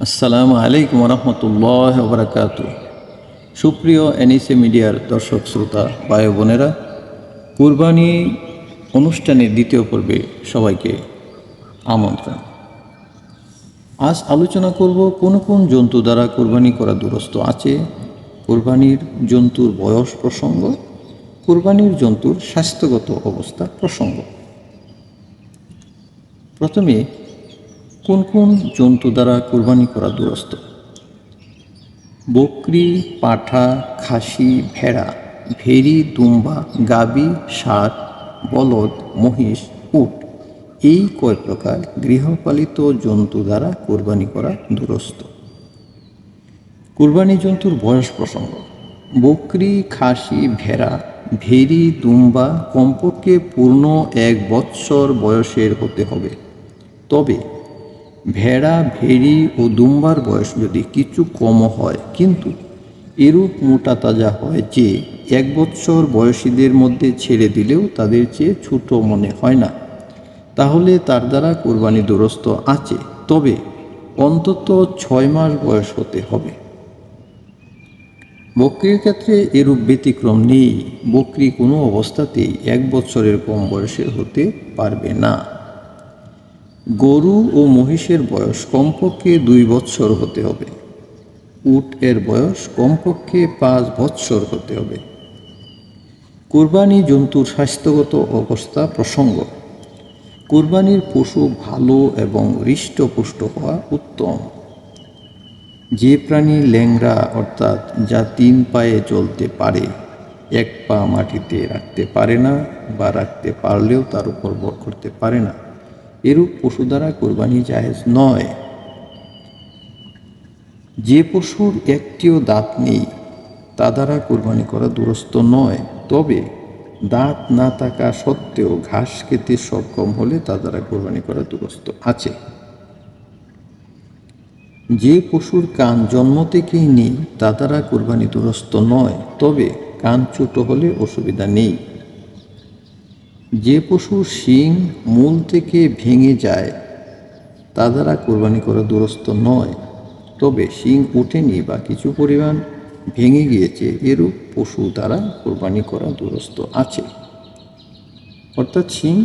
আসসালামু আলাইকুম রহমতুল্লাহ ওবরাকাত। সুপ্রিয় এনএসএ মিডিয়ার দর্শক শ্রোতা ভাই বোনেরা, কুরবানি অনুষ্ঠানের দ্বিতীয় পর্বে সবাইকে আমন্ত্রণ। আজ আলোচনা করব কোন কোন জন্তু দ্বারা কুরবানি করা দুরস্ত আছে, কুরবানির জন্তুর বয়স প্রসঙ্গ, কুরবানির জন্তুর স্বাস্থ্যগত অবস্থা প্রসঙ্গ। প্রথমে কোন কোন জন্তু দ্বারা কুরবানি করা দুরস্ত? বকরি, পাঠা, খাসি, ভেড়া, ভেড়ি, দুম্বা, গাবি, ষাঁড়, বলদ, মহিষ, উট, এই কয় প্রকার গৃহপালিত জন্তু দ্বারা কুরবানি করা দুরস্ত। কুরবানি জন্তুর বয়স প্রসঙ্গ। বকরি, খাসি, ভেড়া, ভেড়ি, দুম্বা কমপক্ষে পূর্ণ 1 বৎসর বয়সের হতে হবে। তবে ভেড়া, ভেড়ি ও দুম্বার বয়স যদি কিছু কম হয় কিন্তু এরূপ মোটা তাজা হয় যে 1 বৎসর বয়সীদের মধ্যে ছেড়ে দিলেও তাদের চেয়ে ছোট মনে হয় না, তাহলে তার দ্বারা কুরবানি দুরস্ত আছে। তবে অন্তত 6 মাস বয়স হতে হবে। বকরির ক্ষেত্রে এরূপ ব্যতিক্রম নেই। বকরি কোনো অবস্থাতেই 1 বৎসরের কম বয়সের হতে পারবে না। গরু ও মহিষের বয়স কমপক্ষে 2 বৎসর হতে হবে। উট এর বয়স কমপক্ষে 5 বৎসর হতে হবে। কুরবানি জন্তুর স্বাস্থ্যগত অবস্থা প্রসঙ্গ। কুরবানির পশু ভালো এবং হৃষ্টপুষ্ট হওয়া উত্তম। যে প্রাণী ল্যাংড়া অর্থাৎ যা 3 পায়ে চলতে পারে, 1 পা মাটিতে রাখতে পারে না বা রাখতে পারলেও তার উপর ভর করতে পারে না, এরূপ পশু দ্বারা কুরবানি জায়েজ নয়। যে পশুর একটিও দাঁত নেই তা দ্বারা কুরবানি করা দুরস্ত নয়। তবে দাঁত না থাকা সত্ত্বেও ঘাস খেতে সক্ষম হলে তা দ্বারা কুরবানি করা দুরস্ত আছে। যে পশুর কান জন্ম থেকেই নেই তা দ্বারা কুরবানি দুরস্ত নয়। তবে কান ছোট হলে অসুবিধা নেই। যে পশুর শিং মূল থেকে ভেঙে যায় তা দ্বারা কুরবানি করা দুরস্ত নয়। তবে শিং ওঠেনি বা কিছু পরিমাণ ভেঙে গিয়েছে, এরূপ পশু দ্বারা কুরবানি করা দুরস্ত আছে। অর্থাৎ শিং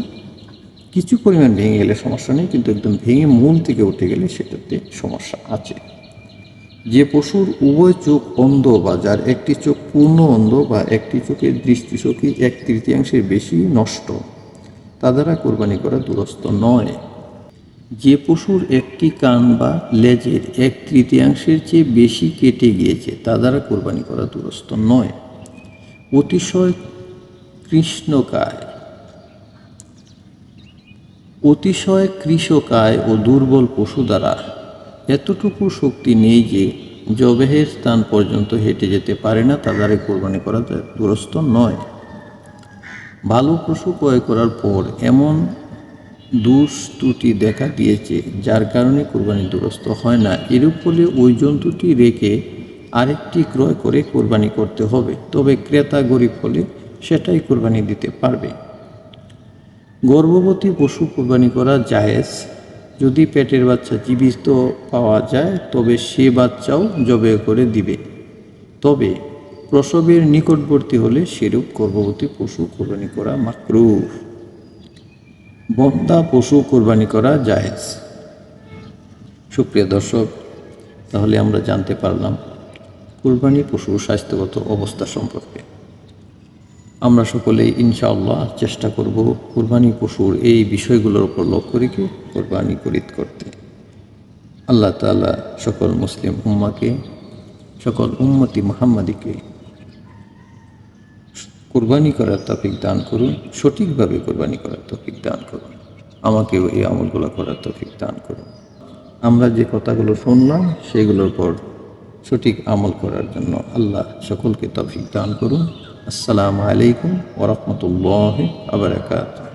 কিছু পরিমাণ ভেঙে গেলে সমস্যা নেই, কিন্তু একদম ভেঙে মূল থেকে উঠে গেলে সেটাতে সমস্যা আছে। যে পশুর উভয় চোখ অন্ধ বা যার একটি চোখ পূর্ণ অন্ধ বা একটি চোখের দৃষ্টিশক্তি 1/3 বেশি নষ্ট, তা দ্বারা কুরবানি করা দুরস্ত নয়। যে পশুর একটি কান বা লেজের 1/3 চেয়ে বেশি কেটে গিয়েছে তা দ্বারা কুরবানি করা দুরস্ত নয়। অতিশয় কৃশকায় ও দুর্বল পশু দ্বারা এতটুকু শক্তি নেই যে জবেহের স্থান পর্যন্ত হেঁটে যেতে পারে না, তা দ্বারা কুরবানি করা দুরস্ত নয়। ভালো পশু ক্রয় করার পর এমন দোষ ত্রুটি দেখা দিয়েছে যার কারণে কুরবানি দুরস্ত হয় না, এরূপ হলে ওই জন্তুটি রেখে আরেকটি ক্রয় করে কুরবানি করতে হবে। তবে ক্রেতা গরিব হলে সেটাই কুরবানি দিতে পারবে। গর্ভবতী পশু কুরবানি করা জায়েজ যদি পেটের বাচ্চা জীবিত পাওয়া যায়, তবে সে বাচ্চাও জবে করে দিবে। তবে প্রসবের নিকটবর্তী হলে সেরূপ গর্ভবতী পশু কুরবানি করা মাকরুহ। বন্ধ্যা পশু কুরবানি করা জায়েজ। সুপ্রিয় দর্শক, তাহলে আমরা জানতে পারলাম কুরবানি পশুর স্বাস্থ্যগত অবস্থা সম্পর্কে। আমরা সকলেই ইনশাআল্লাহ চেষ্টা করব কুরবানি পশুর এই বিষয়গুলোর উপর লক্ষ্য রেখে কুরবানি করতে। আল্লাহ তাআলা সকল মুসলিম উম্মাকে, সকল উম্মতি মুহাম্মাদিকে কুরবানি করার তৌফিক দান করুন, সঠিকভাবে কুরবানি করার তৌফিক দান করুন। আমাকেও এই আমলগুলো করার তৌফিক দান করুন। আমরা যে কথাগুলো শুনলাম সেগুলোর পর সঠিক আমল করার জন্য আল্লাহ সকলকে তৌফিক দান করুন। আসসালামু আলাইকুম ওয়া রাহমাতুল্লাহি ওয়া বারাকাতুহু।